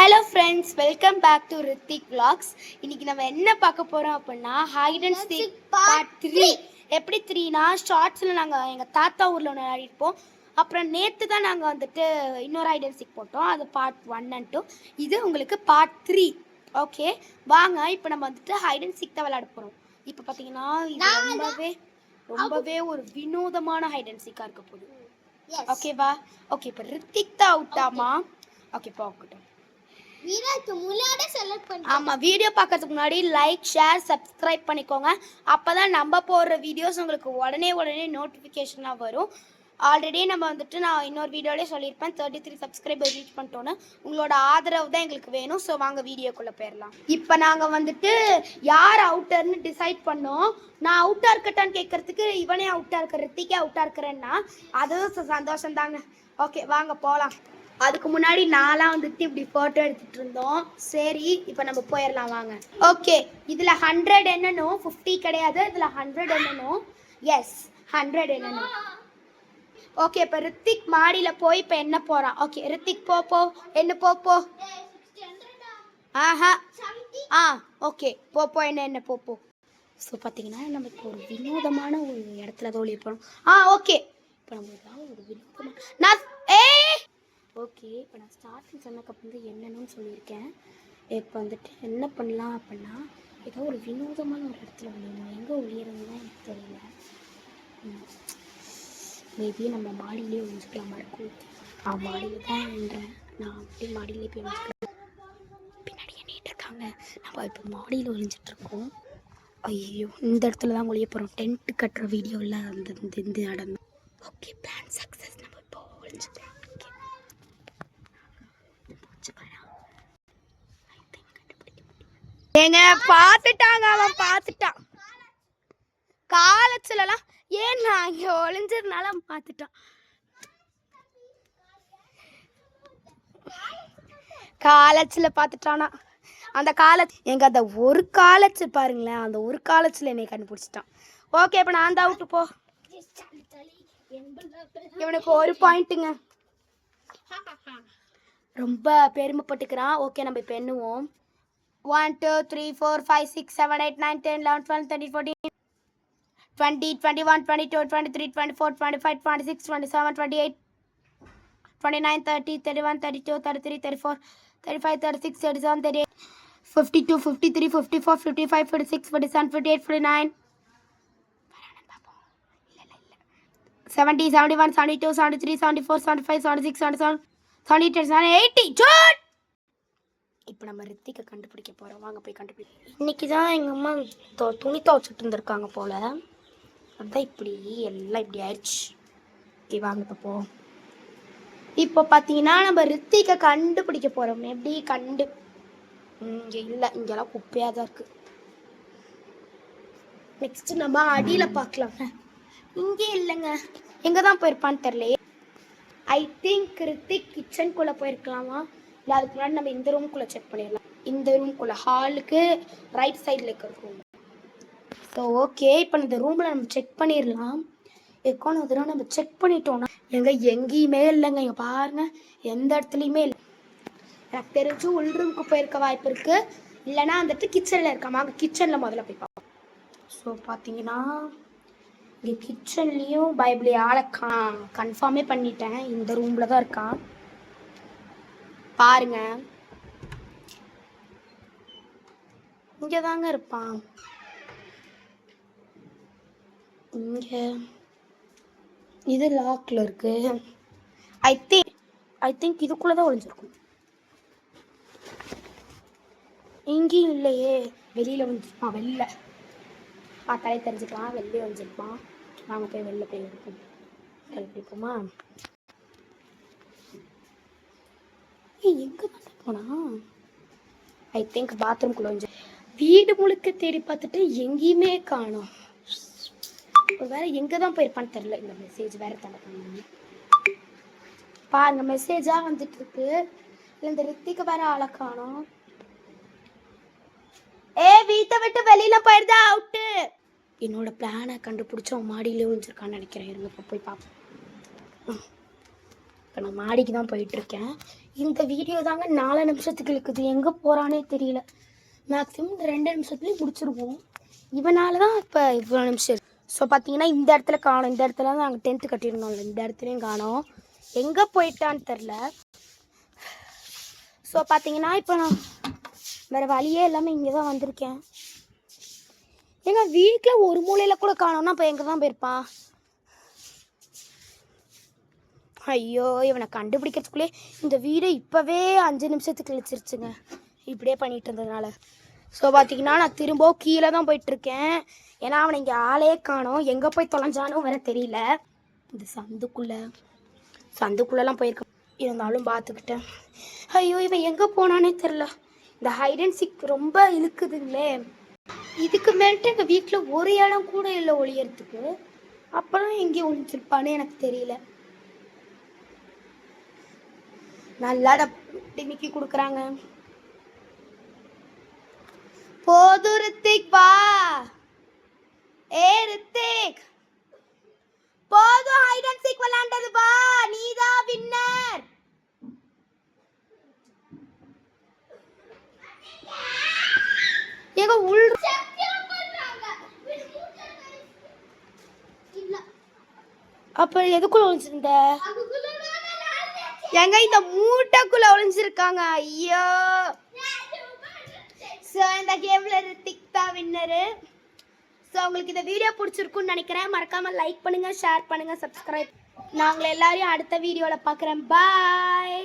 Hello friends, welcome back to Rithik vlogs. இன்னைக்கு நம்ம என்ன பார்க்க போகிறோம் அப்படின்னா ஹைட் அண்ட் சீக் பார்ட் 3. எப்படி 3னா ஷார்ட்ஸில் நாங்கள் எங்கள் தாத்தா ஊரில் ஒன்று விளையாடிருப்போம். அப்புறம் நேற்று தான் நாங்கள் வந்துட்டு இன்னொரு ஹைட் அண்ட் சீக் போட்டோம். அது பார்ட் 1 and 2. இது உங்களுக்கு பார்ட் 3. ஓகே வாங்க, இப்போ நம்ம வந்துட்டு ஹைட் அண்ட் சீக் தான் விளையாட போகிறோம். இப்போ பார்த்தீங்கன்னா இது ரொம்பவே ஒரு வினோதமான ஹைட் அண்ட் சீக்காக இருக்க போகுது. ஓகேவா? ஓகே, இப்போ ரித்திக் தான் அவுட்டாமா. ஓகே, பார்க்கட்டும். ஆமாம், வீடியோ பார்க்கறதுக்கு முன்னாடி லைக், ஷேர், சப்ஸ்கிரைப் பண்ணிக்கோங்க. அப்போ தான் நம்ம போடுற வீடியோஸ் உங்களுக்கு உடனே நோட்டிஃபிகேஷனாக வரும். ஆல்ரெடி நம்ம வந்துட்டு நான் இன்னொரு வீடியோலேயே சொல்லியிருப்பேன் 33 சப்ஸ்கிரைபர் ரீச் பண்ணிட்டோன்னு. உங்களோட ஆதரவு தான் எங்களுக்கு வேணும். ஸோ வாங்க வீடியோக்குள்ளே போயிடலாம். இப்போ நாங்கள் வந்துட்டு யார் அவுட்டர்னு டிசைட் பண்ணோம். நான் அவுட்டாக இருக்கட்டான்னு கேட்குறதுக்கு இவனே அவுட்டாக இருக்கிற, ரித்திக்கே அவுட்டாக இருக்கிறேன்னா அதுவும் சந்தோஷம் தாங்க. ஓகே வாங்க போகலாம். அதுக்கு முன்னாடி நான்லாம் வந்துட்டு இப்படி ஃபோட்டோ எடுத்துகிட்டு இருந்தோம். சரி, இப்போ நம்ம போயிடலாம் வாங்க. ஓகே, இதில் 100 என்னனும் 50 கிடையாது. இதில் 100 என்னனும் எஸ் 100 என்னனும். ஓகே, இப்போ ரித்திக் மாடியில் போய் இப்போ என்ன போகிறான். ஓகே ரித்திக் போ என்ன போ. ஆஹா ஓகே போ என்ன போ. ஸோ பார்த்தீங்கன்னா நம்ம இப்போ ஒரு வினோதமான ஒரு இடத்துல தான் ஒளி போகிறோம். ஓகே, இப்போ நம்ம ஏதாவது ஒரு வினோதமான ஓகே, இப்போ நான் ஸ்டார்டிங் சொன்னதுக்கப்புறம் வந்து என்னன்னு சொல்லியிருக்கேன். இப்போ வந்துட்டு என்ன பண்ணலாம் அப்படின்னா ஏதோ ஒரு வினோதமான ஒரு இடத்துல ஒழியணும். எங்கே ஒழியறதுன்னு எனக்கு தெரியல. மேபி நம்ம மாடியிலே ஒழிஞ்சிக்கலாமா இருக்கும். மாடியில் தான் என்றேன் நான். அப்படியே மாடியிலே போய் ஒழிஞ்சிக்கலாம். பின்னாடி எண்ணிட்டு இருக்காங்க. நம்ம இப்போ மாடியில் ஒழிஞ்சிட்ருக்கோம். ஐயோ, இந்த இடத்துல தான் ஒழிய போகிறோம். டென்ட் கட்டுற வீடியோவில் அந்த இந்த இடம். Okay, plan success. நம்ம இப்போ ஒழிஞ்சிக்கலாம். ஏங்க பார்த்துட்டாங்க, அவன் பார்த்துட்டான். காலச்சுலலாம் ஏன் நான் இங்கே ஒளிஞ்சதுனால அவன் பார்த்துட்டான். காலச்சில் பார்த்துட்டானா அந்த எங்க அந்த ஒரு காலச்சு பாருங்களேன், அந்த ஒரு காலச்சில் என்னை கண்டுபிடிச்சிட்டான். ஓகே, இப்போ நான் தான் அவுட்டு போ. இவனுக்கு ஒரு பாயிண்ட்டுங்க. ரொம்ப பெருமைப்பட்டுக்கிறான். ஓகே, நம்ம இப்போ எண்ணுவோம். 1 2 3 4 5 6 7 8 9 10 11 12 13 14 20 21 22 23 24 25 26 27 28 29 30 31 32 33 34 35 36 37 38 52 53 54 55 56 57 58 59 70 71 72 73 74 75 76 77 78 80. இப்போ நம்ம ரித்திக்கை கண்டுபிடிக்க போகிறோம். வாங்க போய் கண்டுபிடிக்க. இன்றைக்கி தான் எங்கள் அம்மா துணி துவைச்சிட்டு இருந்திருக்காங்க போல். அதுதான் இப்படி எல்லாம் இப்படி ஆயிடுச்சு. ஓகே வாங்க இப்போ போவோம். இப்போ பார்த்தீங்கன்னா நம்ம ரித்திக்கை கண்டுபிடிக்க போகிறோம். எப்படி இங்கே இல்லை, இங்கெல்லாம் குப்பையாக தான் இருக்குது. நெக்ஸ்ட்டு நம்ம அடியில் பார்க்கலாங்க. இங்கே இல்லைங்க, எங்கே தான் போயிருப்பான்னு தெரியலையே. ஐ திங்க் ரித்திக் கிச்சனுக்குள்ளே போயிருக்கலாமா, இல்லை அதுக்கு முன்னாடி நம்ம இந்த ரூம்குள்ளே செக் பண்ணிடலாம். இந்த ரூம்குள்ளே ஹாலுக்கு ரைட் சைடில் இருக்கிற ரூம். ஸோ ஓகே, இப்போ இந்த ரூமில் நம்ம செக் பண்ணிடலாம். எக்கோன அதெல்லாம் நம்ம செக் பண்ணிட்டோம்னா எங்கேயுமே இல்லைங்க. இங்கே பாருங்கள், எந்த இடத்துலையுமே இல்லை. எனக்கு தெரிஞ்சு உள் ரூமுக்கு போயிருக்க வாய்ப்பு இருக்குது. இல்லைனா வந்துட்டு கிச்சனில் இருக்காமா. அங்கே கிச்சனில் முதல்ல போய் பார்ப்போம். ஸோ பார்த்தீங்கன்னா இங்கே கிச்சன்லேயும் பைபிள் ஆளை கன்ஃபார்மே பண்ணிட்டேன். இந்த ரூமில் தான் இருக்கான் பாருங்க. இங்கே தாங்க இருப்பான். இங்கே இது லாக்கில் இருக்கு. ஐ திங்க் இதுக்குள்ளே தான் ஒழிஞ்சிருக்கும். இங்கேயும் இல்லையே, வெளியில் வந்துருப்பான். வெளில பார்த்தாலே தெரிஞ்சுக்கலாம், வெளியே வந்துருப்பான். நாங்கள் போய் வெளில போய் எடுப்போம். கழிப்போமா? எங்கே தான் போனா? ஐ திங்க் பாத்ரூம்குள்ளே வந்து வீடு முழுக்க தேடி பார்த்துட்டு எங்கேயுமே காணோம். வேற எங்கே தான் போயிருப்பான்னு தெரில. இந்த மெசேஜ் வேற தடை பண்ணி பாருங்க, மெசேஜாக வந்துட்டு இருக்கு. இல்லை இந்த ரித்திக்கு வேற ஆளை காணோம். வீட்டை விட்டு வெளியில போயிருந்தா அவுட்டு. என்னோட பிளானை கண்டுபிடிச்ச மாடியிலே விழுந்திருக்கான்னு நினைக்கிறேன். இருங்க இப்போ போய் பார்ப்போம். இப்போ நான் மாடிக்கு தான் போயிட்டுருக்கேன். இந்த வீடியோ தாங்க 4 நிமிஷத்துக்கு இருக்குது. எங்கே போகிறானே தெரியல. மேக்ஸிமம் இந்த 2 நிமிஷத்துலேயும் முடிச்சிருவோம். இவனால தான் இப்போ இவ்வளோ நிமிஷம். ஸோ பார்த்தீங்கன்னா இந்த இடத்துல காணோம். இந்த இடத்துல தான் நாங்கள் டென்த்து கட்டியிருந்தோம்ல, இந்த இடத்துலையும் காணோம். எங்கே போயிட்டான்னு தெரில. ஸோ பார்த்தீங்கன்னா இப்போ நான் வேறு வழியே இல்லாமல் இங்கே தான் வந்திருக்கேன். எங்கள் வீட்டில் ஒரு மூலையில் கூட காணோம்னா இப்போ எங்கே தான் போயிருப்பான்? ஐயோ, இவனை கண்டுபிடிக்கிறதுக்குள்ளே இந்த வீடு இப்போவே 5 நிமிஷத்துக்கு கழிச்சிருச்சுங்க, இப்படியே பண்ணிகிட்டு இருந்ததுனால. ஸோ பார்த்தீங்கன்னா நான் திரும்ப கீழே தான் போயிட்டுருக்கேன். ஏன்னா அவனை இங்கே ஆளே காணோம். எங்கே போய் தொலைஞ்சானும் வேற தெரியல. இந்த சந்துக்குள்ளெல்லாம் போயிருக்க இருந்தாலும் பார்த்துக்கிட்டேன். ஐயோ, இவன் எங்கே போனானே தெரில. இந்த ஹைட் அண்ட் சீக் ரொம்ப இழுக்குதுங்களே. இதுக்கு மேல்ட்டு எங்கள் வீட்டில் ஒரு இடம் கூட இல்லை ஒளியறதுக்கு. அப்புறம் எங்கே ஒழிச்சிருப்பானே எனக்கு தெரியல. நல்லா டிமிக்கி கொடுக்குறாங்க. போதும் ரித்திக், வா. ஏ ரித்திக், போதும் ஹைட் அண்ட் சீக் விளையாண்டது, வா, நீதான் வின்னர். எங்க உள் அப்ப எதுக்குள்ள ஒளிஞ்சிருந்த? எங்க இந்த மூட்டைக்குள்ள ஒளிஞ்சிருக்காங்க. ஐயோ, ஸோ இந்த கேம்ல ரித்திக் தான் வின்னரு. ஸோ உங்களுக்கு இந்த வீடியோ பிடிச்சிருக்குன்னு நினைக்கிறேன். மறக்காம லைக் பண்ணுங்க, ஷேர் பண்ணுங்க, சப்ஸ்கிரைப். நாங்கள் எல்லாரையும் அடுத்த வீடியோவில் பார்க்குறேன். பாய்.